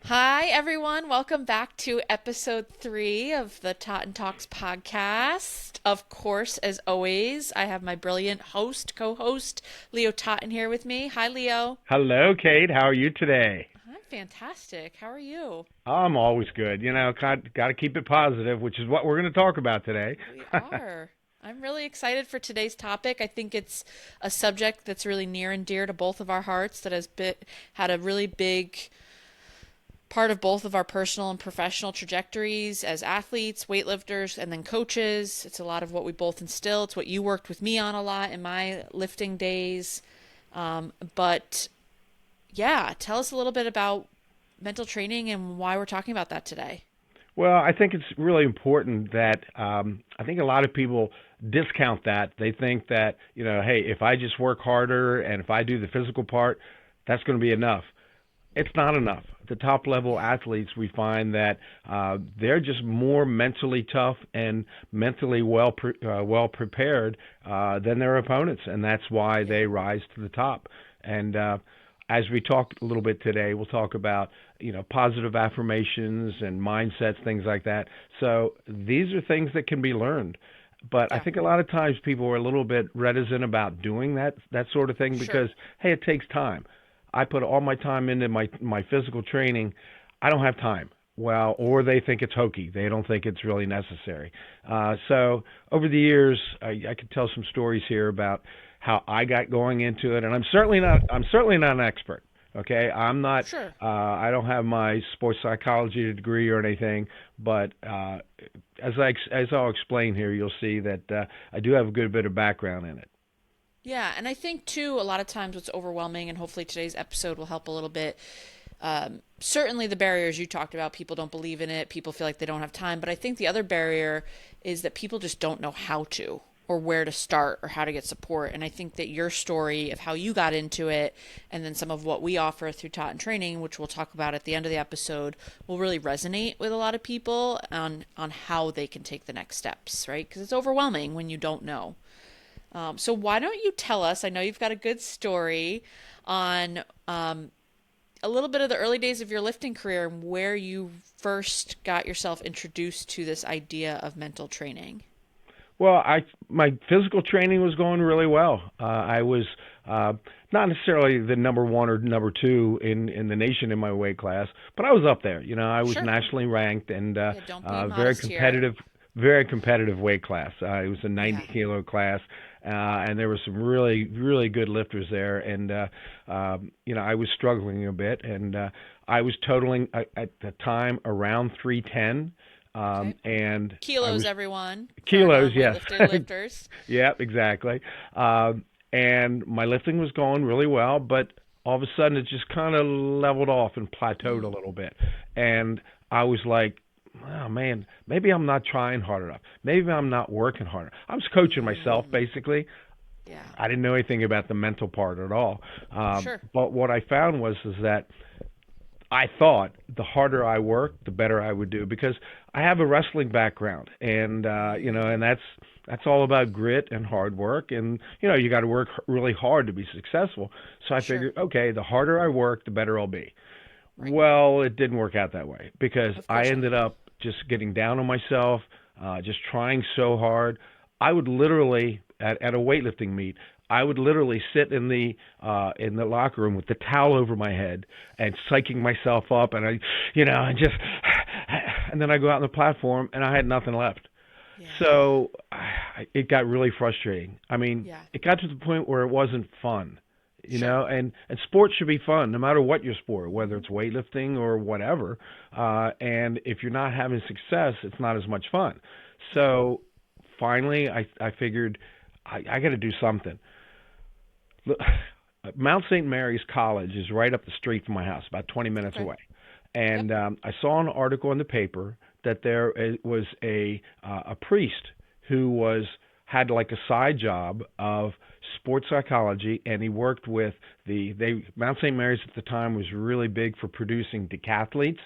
Hi, everyone. Welcome back to episode 3 of the Totten Talks podcast. Of course, as always, I have my brilliant co host, Leo Totten here with me. Hi, Leo. Hello, Kate. How are you today? I'm fantastic. How are you? I'm always good. Got to keep it positive, which is what we're going to talk about today. We are. I'm really excited for today's topic. I think it's a subject that's really near and dear to both of our hearts, that had a really big part of both of our personal and professional trajectories as athletes, weightlifters, and then coaches. It's a lot of what we both instill. It's what you worked with me on a lot in my lifting days. But yeah, tell us a little bit about mental training and why we're talking about that today. Well, I think it's really important that I think a lot of people discount that. They think that, hey, if I just work harder and if I do the physical part, that's going to be enough. It's not enough. The top level Yeah. athletes, we find that they're just more mentally tough and mentally well prepared than their opponents, and that's why Yeah. they rise to the top. And as we talk a little bit today, we'll talk about positive affirmations and mindsets, things like that. So these are things that can be learned. But I Yeah. think a lot of times people are a little bit reticent about doing that sort of thing Sure. because hey, it takes time. I put all my time into my physical training. I don't have time. Well, Yeah. or they think it's hokey. They don't think it's really necessary. So over the years, I could tell some stories here about how I got going into it, and I'm certainly not an expert. Okay, I'm not. Sure. I don't have my sports psychology degree or anything, but as I'll explain here, you'll see that I do have a good bit of background in it. Yeah, and I think too, a lot of times what's overwhelming, and hopefully today's episode will help a little bit. Certainly, the barriers you talked about, people don't believe in it, people feel like they don't have time. But I think the other barrier is that people just don't know how to, or where to start, or how to get support. And I think that your story of how you got into it, and then some of what we offer through Totten Training, which we'll talk about at the end of the episode, will really resonate with a lot of people on how they can take the next steps, right? Because it's overwhelming when you don't know. So why don't you tell us? I know you've got a good story on a little bit of the early days of your lifting career and where you first got yourself introduced to this idea of mental training. Well, my physical training was going really well. I was uh, not necessarily the number one or number two in the nation in my weight class, but I was up there. I was Sure. nationally ranked and Yeah, don't be very modest here. competitive, very competitive weight class. It was a 90 Yeah. kilo class, and there were some really really good lifters there. And I was struggling a bit, and I was totaling at the time around 310. Okay. And I Kilos, was everyone, for our kilos, yes. non-weightlifted lifters. Yeah, exactly. And my lifting was going really well, but all of a sudden it just kind of leveled off and plateaued a Mm, little bit. And I was like, oh man, maybe I'm not trying hard enough. Maybe I'm not working harder. I was coaching myself mm, basically. yeah. I didn't know anything about the mental part at all. Sure. But what I found was is that I thought the harder I worked, the better I would do because I have a wrestling background, and Mm, and that's all about grit and hard work, and you got to work really hard to be successful. So I sure. figured, okay, the harder I work, the better I'll be. Right. Well, it didn't work out that way because Of I course not. ended up just getting down on myself, just trying so hard. I would literally at a weightlifting meet, I would literally sit in the locker room with the towel over my head and psyching myself up, and and just and then I go out on the platform and I had nothing left. Yeah. So it got really frustrating. I mean, Yeah. it got to the point where it wasn't fun, Sure. and sports should be fun, no matter what your sport, whether Hmm. it's weightlifting or whatever. And if you're not having success, it's not as much fun. Yeah. So finally, I figured I got to do something. Look, Mount St. Mary's College is right up the street from my house, about 20 minutes Okay. away. Yep. And I saw an article in the paper that there was a priest who was had like a side job of sports psychology, and he worked with Mount St. Mary's at the time was really big for producing decathletes,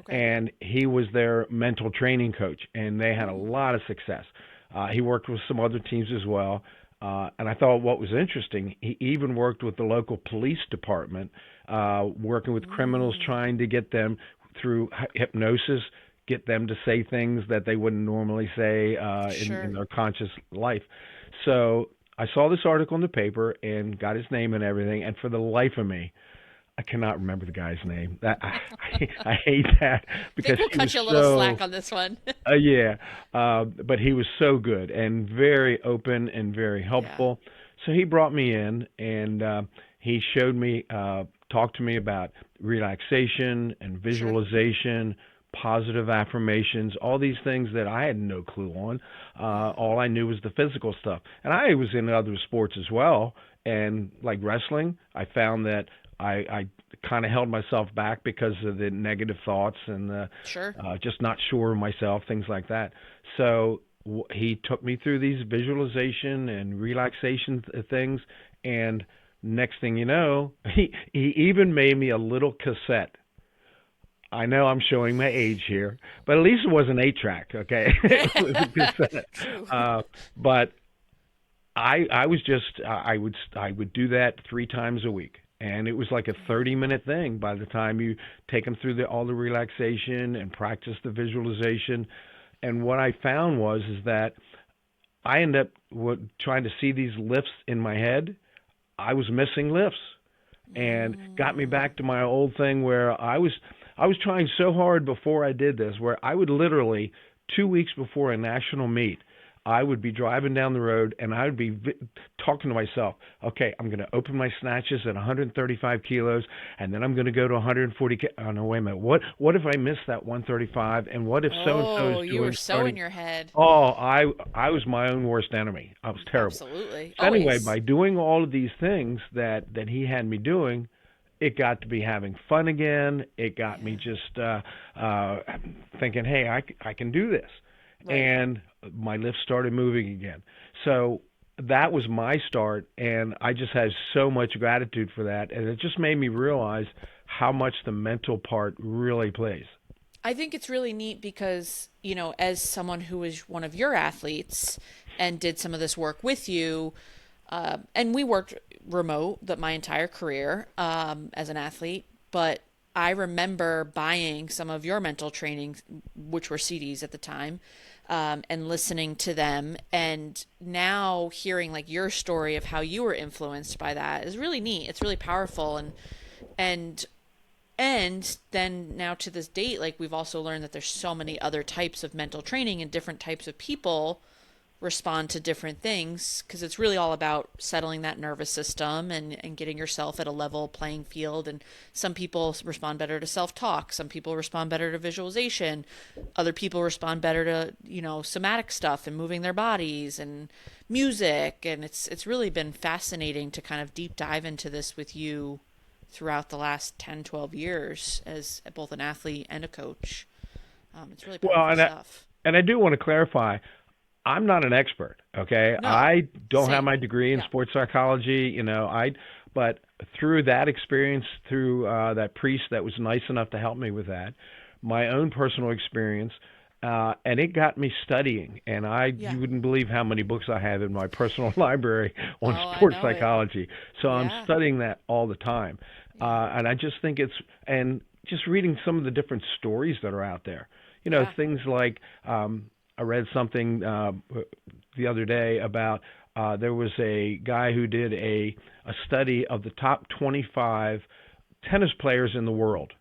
Okay. and he was their mental training coach, and they had a Mm, lot of success. He worked with some other teams as well. And I thought what was interesting, he even worked with the local police department, working with criminals, Mm, trying to get them through hypnosis, get them to say things that they wouldn't normally say in sure. their conscious life. So I saw this article in the paper and got his name and everything. And for the life of me, I cannot remember the guy's name. I hate that I think because we'll he was cut you a little so slack on this one. yeah, but he was so good and very open and very Yeah. helpful. So he brought me in and he showed me, talked to me about relaxation and Sure. visualization, positive affirmations, all these things that I had no clue on. Yeah. All I knew was the physical stuff. And I was in other sports as well. And like wrestling, I found that I kind of held myself back because of the negative thoughts and the Sure. just not sure of myself, things like that. So he took me through these visualization and relaxation things, and next thing you know, he even made me a little cassette. I know I'm showing my age here, but at least it was an 8 track, okay? It was a cassette. True. But I was just I would do that 3 times a week, and it was like a 30-minute thing. By the time you take them through all the relaxation and practice the visualization, and what I found was is that I ended up trying to see these lifts in my head. I was missing lifts, and got me Mm, back to my old thing where I was trying so hard before I did this, where I would literally 2 weeks before a national meet, I would be driving down the road and I would be talking to myself, okay, I'm going to open my snatches at 135 kilos, and then I'm going to go to 140. Oh no, wait a minute. What if I miss that 135? And what if so and so is oh, you were doing so in starting? your head. Oh, I was my own worst enemy. I was terrible. Absolutely. So anyway, Always. by doing all of these things that he had me doing, it got to be having fun again. It got me Yeah. just thinking, hey, I can do this. Right. And my lift started moving again. So that was my start, and I just had so much gratitude for that. And it just made me realize how much the mental part really plays. I think it's really neat because, as someone who is one of your athletes and did some of this work with you, and we worked remote my entire career as an athlete, but I remember buying some of your mental training, which were CDs at the time, and listening to them. And now hearing like your story of how you were influenced by that is really neat. It's really powerful. And and then now to this date, like we've also learned that there's so many other types of mental training and different types of people respond to different things because it's really all about settling that nervous system and getting yourself at a level playing field. And some people respond better to self-talk, some people respond better to visualization, other people respond better to somatic stuff and moving their bodies and music. And it's really been fascinating to kind of deep dive into this with you throughout the last 10, 12 years as both an athlete and a coach. It's really Well, powerful stuff. and I do want to clarify, I'm not an expert, okay? No, I don't have same. my degree in Yeah. sports psychology, but through that experience, through that priest that was nice enough to help me with that, my own personal experience, and it got me studying. And Yeah. you wouldn't believe how many books I have in my personal library on Oh, I sports know it. psychology. So I'm Yeah. studying that all the time. Yeah. And I just think and just reading some of the different stories that are out there, Yeah. things like, I read something the other day about there was a guy who did a study of the top 25 tennis players in the world,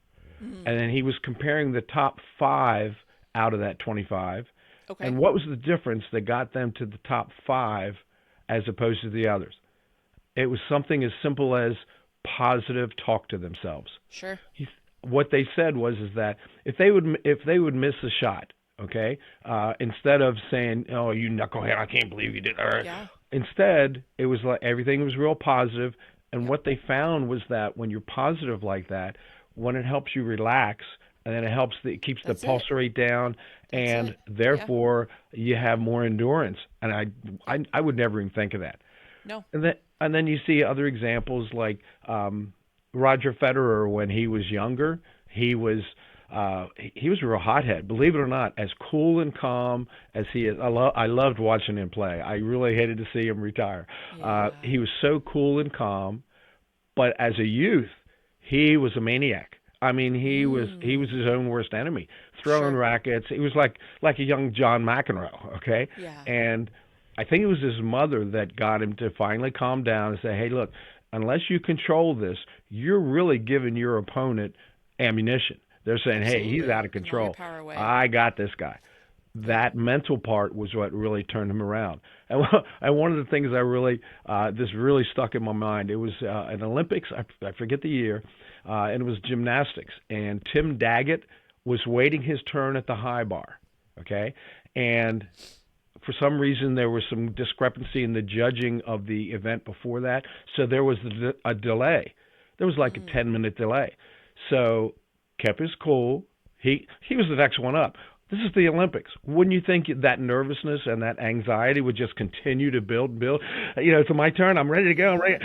Mm. and then he was comparing the top five out of that 25, Okay. and what was the difference that got them to the top five as opposed to the others. It was something as simple as positive talk to themselves. Sure. What they said was is that if they would miss a shot, okay, instead of saying, "Oh, you knucklehead, I can't believe you did that," Yeah. instead it was like everything was real positive. And Yep. what they found was that when you're positive like that, when it helps you relax, and then it keeps the That's pulse it. rate down, That's and it. Yeah. therefore you have more endurance. And Yep. I would never even think of that. No. And then you see other examples like Roger Federer when he was younger. He was he was a real hothead, believe it or not, as cool and calm as he is. I loved watching him play. I really hated to see him retire. Yeah. He was so cool and calm, but as a youth, he was a maniac. I mean, he was his own worst enemy, throwing Sure. rackets. He was like a young John McEnroe, okay? Yeah. And I think it was his mother that got him to finally calm down and say, "Hey, look, unless you control this, you're really giving your opponent ammunition. They're saying, hey, he's Absolutely. out of Giving all your control. power away. I got this guy." Yeah. That mental part was what really turned him around. And, and one of the things this really stuck in my mind. It was an Olympics. I forget the year, and it was gymnastics. And Tim Daggett was waiting his turn at the high bar. Okay, and for some reason there was some discrepancy in the judging of the event before that, so there was a delay. There was like a 10-minute delay. So kept his cool. He was the next one up. This is the Olympics. Wouldn't you think that nervousness and that anxiety would just continue to build and build? It's my turn. I'm ready to go. I'm ready.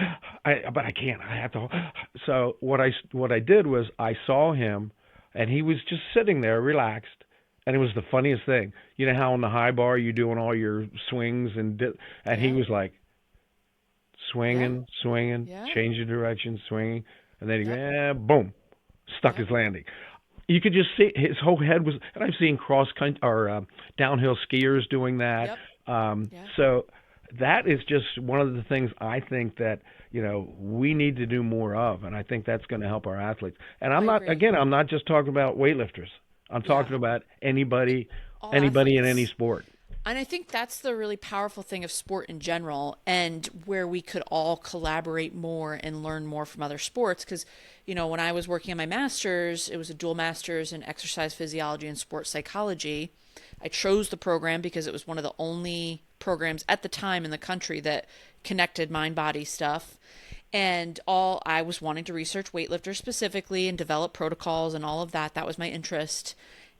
But I can't. I have to. So what I did was I saw him, and he was just sitting there relaxed. And it was the funniest thing. You know how on the high bar you're doing all your swings and he Yeah. was like Yeah. swinging, swinging, Yeah. changing direction, swinging, and then he Yep. boom, stuck Yep. his landing. You could just see his whole head was. And I've seen cross country or downhill skiers doing that. Yep. Yeah. So that is just one of the things I think that we need to do more of, and I think that's going to help our athletes. And I agree. I'm not just talking about weightlifters. I'm Yeah. talking about anybody, All anybody in any athletes. sport. And I think that's the really powerful thing of sport in general, and where we could all collaborate more and learn more from other sports. Because, when I was working on my master's, it was a dual master's in exercise physiology and sports psychology. I chose the program because it was one of the only programs at the time in the country that connected mind body stuff. And all I was wanting to research weightlifters specifically and develop protocols and all of that. That was my interest.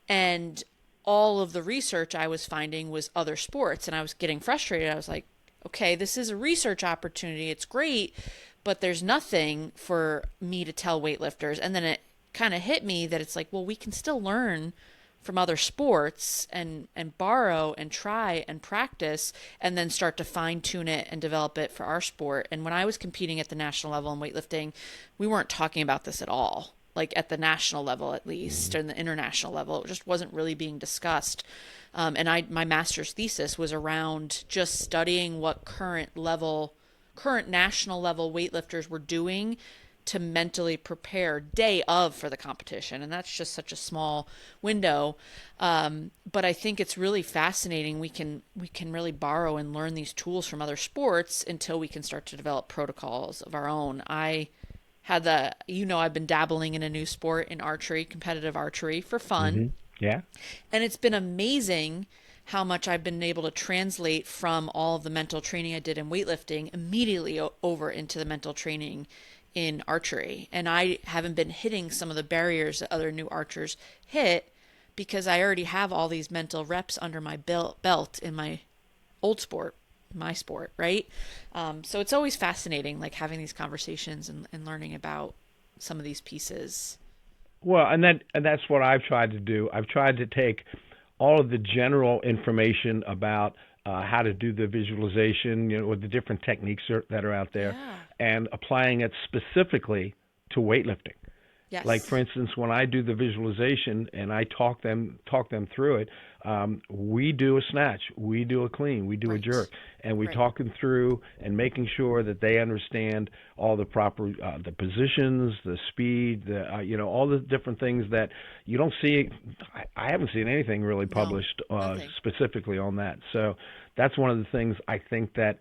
And all of the research I was finding was other sports, and I was getting frustrated. I was like, okay, this is a research opportunity. It's great, but there's nothing for me to tell weightlifters. And then it kind of hit me that it's like, well, we can still learn from other sports and borrow and try and practice and then start to fine tune it and develop it for our sport. And when I was competing at the national level in weightlifting, we weren't talking about this at all. Like at the national level, at least, or in the international level, it just wasn't really being discussed. And my master's thesis was around just studying what current national level weightlifters were doing to mentally prepare day of for the competition. And that's just such a small window. But I think it's really fascinating. We can really borrow and learn these tools from other sports until we can start to develop protocols of our own. I've been dabbling in a new sport in archery, competitive archery for fun. Yeah. And it's been amazing how much I've been able to translate from all of the mental training I did in weightlifting immediately over into the mental training in archery. And I haven't been hitting some of the barriers that other new archers hit because I already have all these mental reps under my belt in my old sport, my sport, right? So it's always fascinating, like having these conversations and learning about some of these pieces. Well, and that's what I've tried to do. I've tried to take all of the general information about how to do the visualization, with the different techniques that are out there, Yeah. and applying it specifically to weightlifting. Like for Yes. instance, when I do the visualization and I talk them through it, we do a snatch, we do a clean, we do a Right. jerk, and we Right. talk them through and making sure that they understand all the proper the positions, the speed, all the different things that you don't see. I haven't seen anything really No, published nothing. specifically on that. So that's one of the things I think that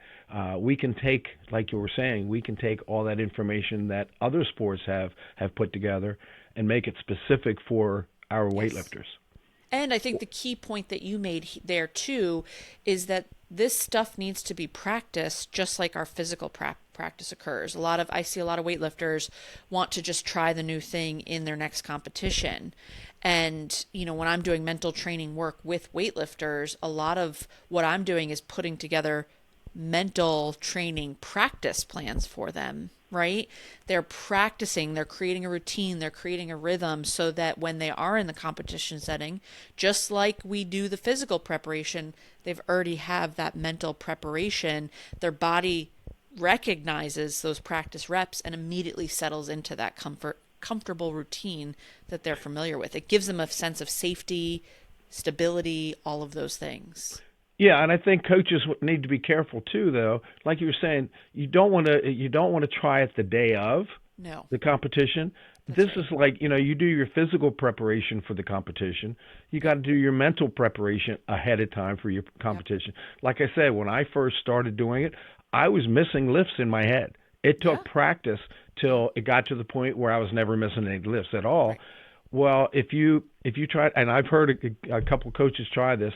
we can take, like you were saying, we can take all that information that other sports have put together and make it specific for our Yes. weightlifters. And I think the key point that you made there too is that this stuff needs to be practiced just like our physical practice occurs. I see a lot of weightlifters want to just try the new thing in their next competition. And, when I'm doing mental training work with weightlifters, a lot of what I'm doing is putting together mental training practice plans for them, right? They're practicing, they're creating a routine, they're creating a rhythm so that when they are in the competition setting, just like we do the physical preparation, they've already have that mental preparation. Their body recognizes those practice reps and immediately settles into that comfortable routine that they're familiar with. It gives them a sense of safety, stability, all of those things. Yeah, and I think coaches need to be careful too, though. Like you were saying, you don't want to try it the day of No, the competition. that's This right. is like, you do your physical preparation for the competition. You got Yep. to do your mental preparation ahead of time for your Yep. competition. Like I said, when I first started doing it, I was missing lifts in my head. It Yeah. took practice Yeah. till it got to the point where I was never missing any lifts at all. Right. Well, if you try, and I've heard a couple coaches try this,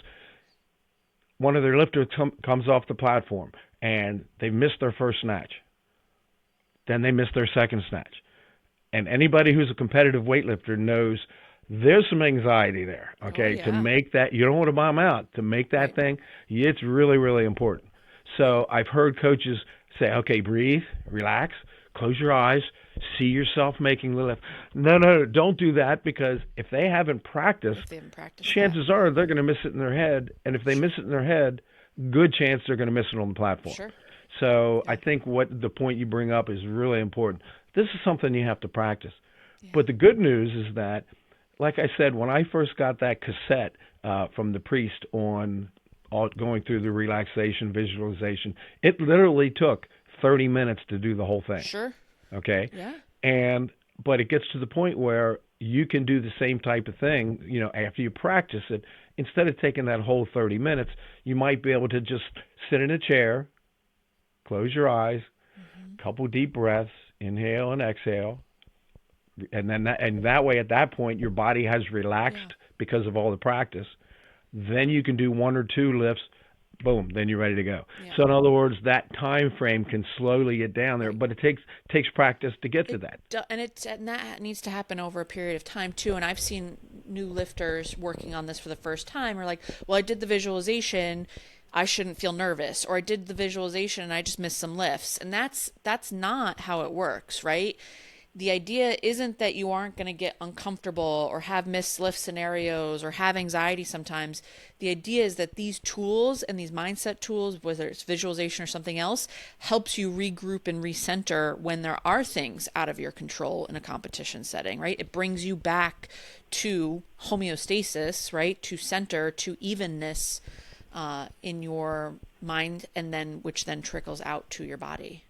one of their lifters comes off the platform and they miss their first snatch, then they miss their second snatch. And anybody who's a competitive weightlifter knows there's some anxiety there. Oh, Okay, to yeah. make that, you don't want to bomb out. To make that Right. thing, it's really, really important. Right. So I've heard coaches say, okay, breathe, relax, close your eyes, see yourself making the lift. No, no, no, don't do that, because if they haven't practiced, If they haven't practiced that. chances are they're going to miss it in their head. And if they Sure. miss it in their head, good chance they're going to miss it on the platform. Sure. So I Yeah. think what the point you bring up is really important. This is something you have to practice. Yeah. But the good news is that, like I said, when I first got that cassette from the priest on going through the relaxation visualization, it literally took 30 minutes to do the whole thing. Sure. Okay, Yeah. and but it gets to the point where you can do the same type of thing, after you practice it. Instead of taking that whole 30 minutes, you might be able to just sit in a chair, close your eyes, Hmm. couple deep breaths, inhale and exhale, and then that way, at that point, your body has Yeah. relaxed because of all the practice. Then you can do one or two lifts, boom, then you're ready to go. Yeah. So in other words, that time frame can slowly get down there, Right. but it takes practice to get to that. And that needs to happen over a period of time too. And I've seen new lifters working on this for the first time are like, well, I did the visualization, I shouldn't feel nervous, or I did the visualization and I just missed some lifts. And that's not how it works, right? The idea isn't that you aren't going to get uncomfortable or have missed lift scenarios or have anxiety sometimes. The idea is that these tools and these mindset tools, whether it's visualization or something else, helps you regroup and recenter when there are things out of your control in a competition setting, right? It brings you back to homeostasis, right? To center, to evenness in your mind, and then which then trickles out to your body.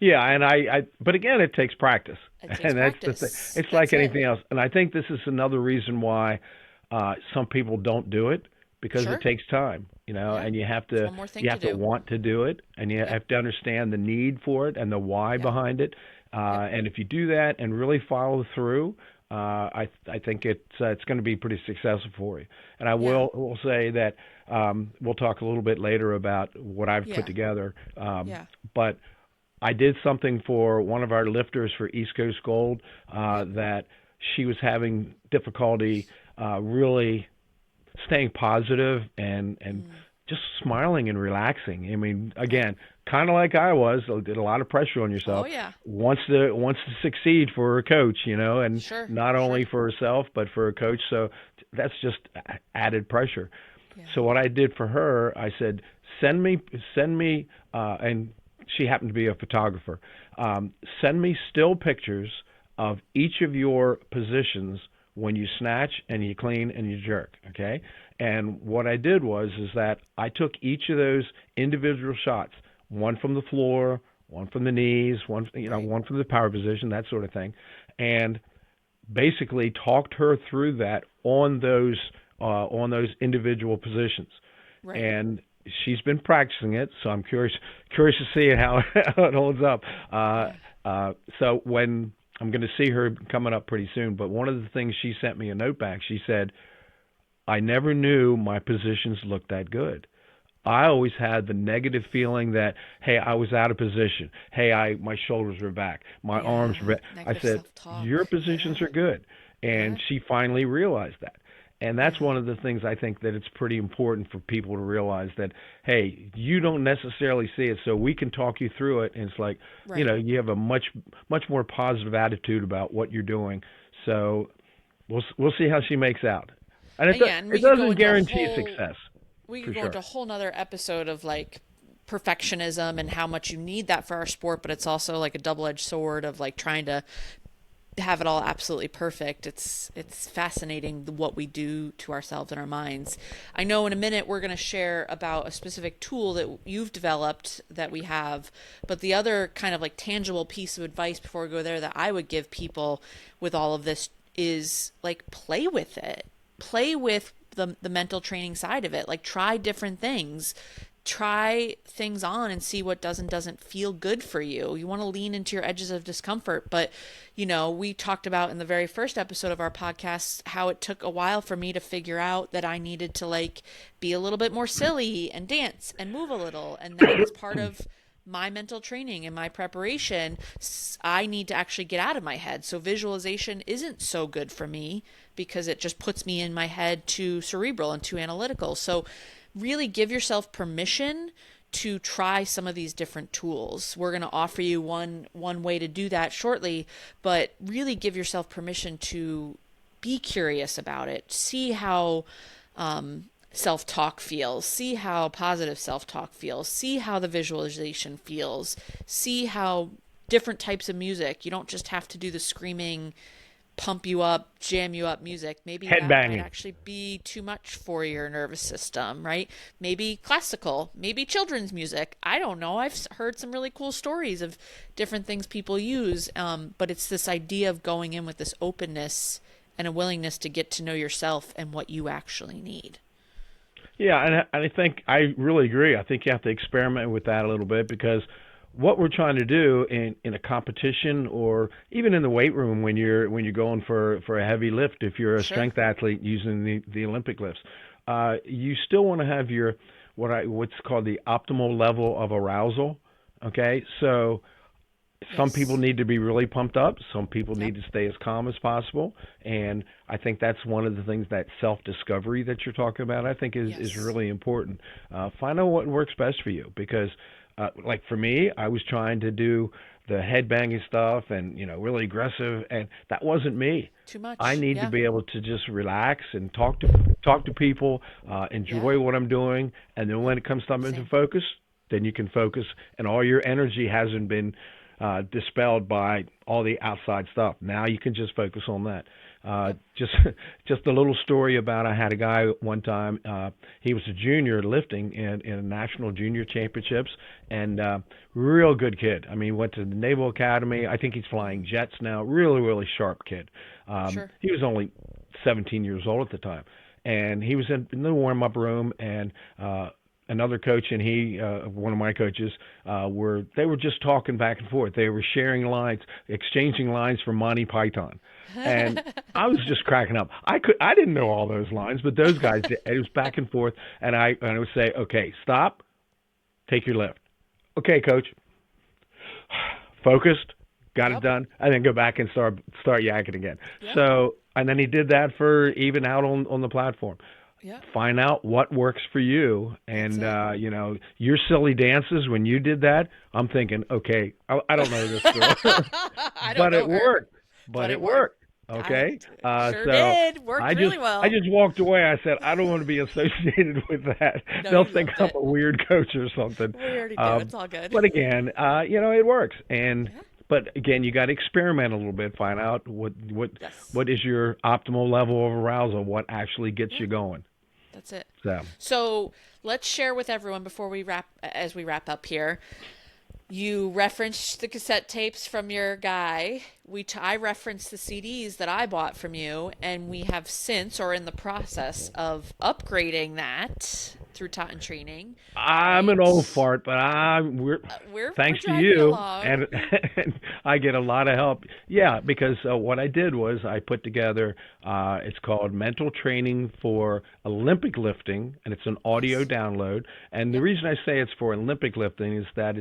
Yeah, and but again, it takes practice, It takes and that's the thing. practice. It's That's like it. anything else, and I think this is another reason why some people don't do it, because it Sure. takes time, Yeah. and you have It's to one more thing you to have to do. want to do it, and you Yep. have to understand the need for it and the why Yep. behind it. Yep. And if you do that and really follow through, I think it's going to be pretty successful for you. And I Yeah. will say that we'll talk a little bit later about what I've put Yeah. together, Yeah. but I did something for one of our lifters for East Coast Gold Yep. that she was having difficulty really staying positive and Mm. just smiling and relaxing. I mean, Right. again, kind of like I was, did a lot of pressure on Oh yourself. yeah. Wants to succeed for a coach, and Sure. not Sure. only for herself but for a coach. So that's just added pressure. Yeah. So what I did for her, I said, send me, and she happened to be a photographer. Send me still pictures of each of your positions when you snatch and you clean and you jerk. Okay. And what I did was is that I took each of those individual shots, one from the floor, one from the knees, Right. one from the power position, that sort of thing, and basically talked her through that on those individual positions. Right. And she's been practicing it, so I'm curious to see how how it holds up. Yeah. So when I'm going to see her coming up pretty soon, but one of the things she sent me a note back. She said, "I never knew my positions looked that good. I always had the negative feeling that, hey, I was out of position. Hey, my shoulders were back, my arms Yeah. were back." I Negative said, self-talk. "Your positions Yeah. are good," and Yeah. she finally realized that. And that's one of the things I think that it's pretty important for people to realize that, hey, you don't necessarily see it, so we can talk you through it. And it's like, Right. you have a much more positive attitude about what you're doing. So we'll see how she makes out. And Again, it we could go doesn't into a guarantee whole success, we for could go sure. into a whole nother episode of like perfectionism and how much you need that for our sport, but it's also like a double-edged sword of like trying to have it all absolutely perfect. It's fascinating what we do to ourselves and our minds. I know in a minute we're going to share about a specific tool that you've developed that we have, but the other kind of like tangible piece of advice before we go there that I would give people with all of this is like play with it. Play with the mental training side of it. Like try different things, try things on and see what doesn't feel good for you. You want to lean into your edges of discomfort, but we talked about in the very first episode of our podcast how it took a while for me to figure out that I needed to like be a little bit more silly and dance and move a little, and that was part of my mental training and my preparation. I need to actually get out of my head. So visualization isn't so good for me because it just puts me in my head too cerebral and too analytical. So really give yourself permission to try some of these different tools. We're going to offer you one way to do that shortly, but really give yourself permission to be curious about it. See how self-talk feels. See how positive self-talk feels. See how the visualization feels. See how different types of music. You don't just have to do the screaming pump you up, jam you up music. Maybe that might Headbanging. actually be too much for your nervous system, right? Maybe classical, maybe children's music. I don't know. I've heard some really cool stories of different things people use, but it's this idea of going in with this openness and a willingness to get to know yourself and what you actually need. Yeah, and I think I really agree. I think you have to experiment with that a little bit because what we're trying to do in a competition or even in the weight room when you're going for a heavy lift, if you're a Sure. strength athlete using the Olympic lifts, you still want to have your what's called the optimal level of arousal. Okay, so some people Yes. need to be really pumped up. Some people Yep. need to stay as calm as possible. And I think that's one of the things, that self-discovery that you're talking about, I think is Yes. really important. Find out what works best for you because, like for me, I was trying to do the headbanging stuff and, really aggressive, and that wasn't me. Too I much. need to Yeah. be able to just relax and talk to people, Yeah. enjoy what I'm doing, and then when it comes time to Same. focus, then you can focus, and all your energy hasn't been dispelled by all the outside stuff. Now you can just focus on that. Yep. Just just a little story about I had a guy one time. He was a junior lifting in national junior championships, and real good kid. I mean, went to the Naval Academy. I think he's flying jets now. Really sharp kid. Sure. He was only 17 years old at the time, and he was in the warm up room, and another coach and one of my coaches, they were just talking back and forth. They were sharing lines, exchanging lines from Monty Python, and I was just cracking up. I didn't know all those lines, but those guys did. It was back and forth, and I would say, okay, stop, take your lift. Okay, coach, focused, got it Yep. done, and then go back and start yakking again. Yep. So, and then he did that for even out on the platform. Yep. Find out what works for you, That's and it. your silly dances when you did that. I'm thinking, okay, I don't know this girl, I don't but know it her, worked. but But it it worked. worked. I Okay, sure so did. Worked really I well. just walked away. I said I don't want to be associated with that. No, They'll you think loved I'm it. a weird coach or something. We already do. Um, It's all good. but again, it works. And Yeah. but again, you got to experiment a little bit. Find out Yes. what is your optimal level of arousal. What actually gets Yeah. you going. That's it. So. So let's share with everyone before as we wrap up here. You referenced the cassette tapes from your guy. I referenced the CDs that I bought from you, and we have since, or in the process of upgrading that through Totten Training, I'm an old right? fart, but we're We're thanks to dragging you you, along. and I get a lot of help. Yeah, because what I did was I put together. It's called Mental Training for Olympic Lifting, and it's an audio Yes. download. And the Yep. reason I say it's for Olympic lifting is that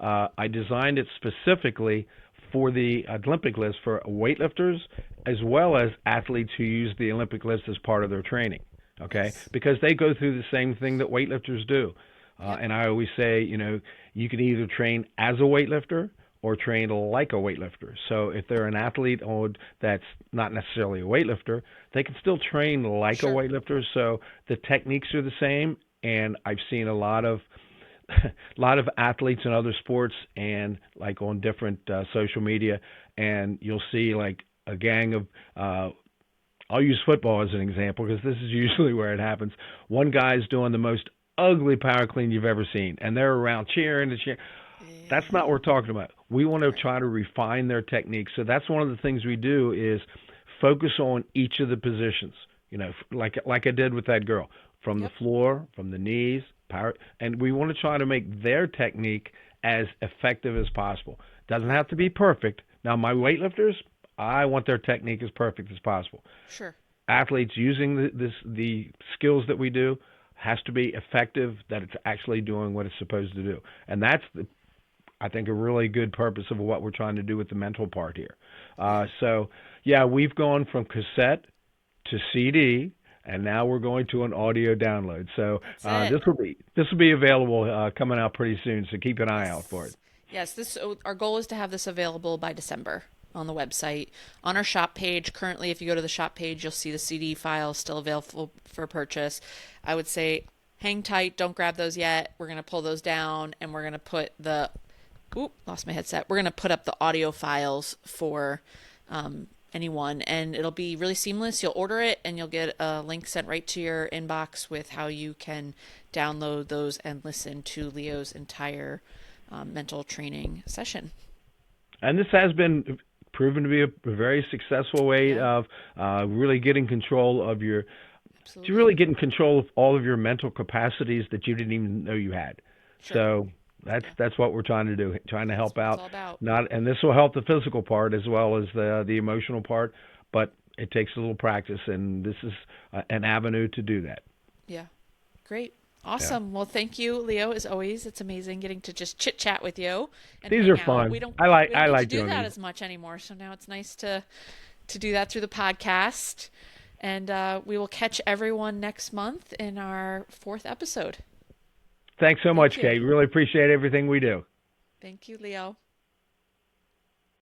I designed it specifically for the Olympic lifts for weightlifters as well as athletes who use the Olympic lifts as part of their training. Okay, Yes. because they go through the same thing that weightlifters do. Yep. And I always say, you can either train as a weightlifter or train like a weightlifter. So if they're an athlete that's not necessarily a weightlifter, they can still train like a Sure. weightlifter. So the techniques are the same. And I've seen a lot of a lot of athletes in other sports and like on different social media, and you'll see like a gang of I'll use football as an example because this is usually where it happens. One guy's doing the most ugly power clean you've ever seen, and they're around cheering and cheering. That's not what we're talking about. We want to Right. try to refine their techniques. So that's one of the things we do is focus on each of the positions. Like I did with that girl, from the Yep. floor, from the knees, power, and we want to try to make their technique as effective as possible. Doesn't have to be perfect. Now, my weightlifters, I want their technique as perfect as possible. Sure. Athletes using the skills that we do has to be effective, that it's actually doing what it's supposed to do. And that's I think a really good purpose of what we're trying to do with the mental part here. Yeah. So yeah, we've gone from cassette to CD, and now we're going to an audio download. So That's it. this will be available coming out pretty soon. So keep an eye out for it. Yes. Yes, this our goal is to have this available by December on the website. On our shop page, currently if you go to the shop page, you'll see the CD files still available for purchase. I would say hang tight, don't grab those yet. We're going to pull those down and we're going to put lost my headset. We're going to put up the audio files for anyone, and it'll be really seamless. You'll order it and you'll get a link sent right to your inbox with how you can download those and listen to Leo's entire mental training session. And this has been proven to be a very successful way Yeah. of really getting control of to Absolutely. really get in control of all of your mental capacities that you didn't even know you had. Sure. So Yeah. that's what we're trying to do, trying to That's help what it's out. all about. Not, and this will help the physical part as well as the emotional part, but it takes a little practice, and this is an avenue to do that. Yeah. Great. Yeah, Awesome. Well, thank you, Leo, as always. It's amazing getting to just chit chat with you and these hang are out. fun. I like We don't I get to like do doing that these. as much anymore, so now it's nice to do that through the podcast. And we will catch everyone next month in our 4th episode. Thanks so Thank much, you. Kate. Really appreciate everything we do. Thank you, Leo.